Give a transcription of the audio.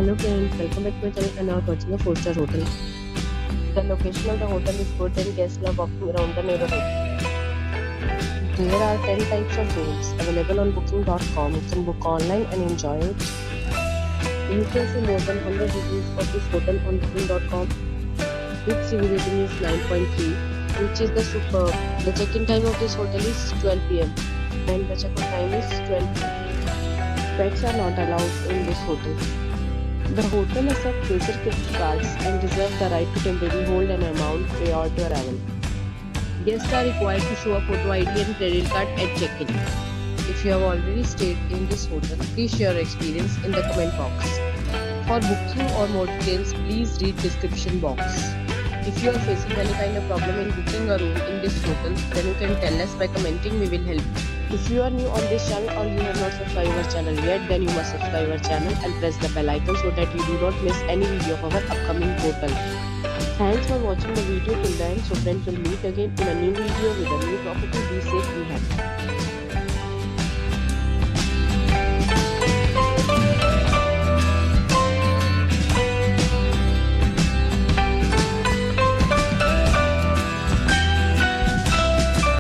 Hello friends, welcome back to my channel and now watching a 4-star hotel. The location of the hotel is good and guests love walking around the neighborhood. There are 10 types of rooms available on booking.com. You can book online and enjoy it. You can see more than 100 reviews of this hotel on booking.com. Its review rating is 9.3, which is the superb. The check-in time of this hotel is 12 pm and the check-out time is 12 pm. Pets are not allowed in this hotel. The hotel accepts major gift cards and reserves the right to temporarily hold an amount prior to arrival. Guests are required to show a photo ID and credit card at check-in. If you have already stayed in this hotel, please share your experience in the comment box. For booking or more details, please read description box. If you are facing any kind of problem in booking a room in this hotel, then you can tell us by commenting. We will help you. If you are new on this channel or you have not subscribed our channel yet, then you must subscribe our channel and press the bell icon so that you do not miss any video of our upcoming hotel. Thanks for watching the video till the end. So friends, will meet again in a new video with a new property. Be safe, be happy.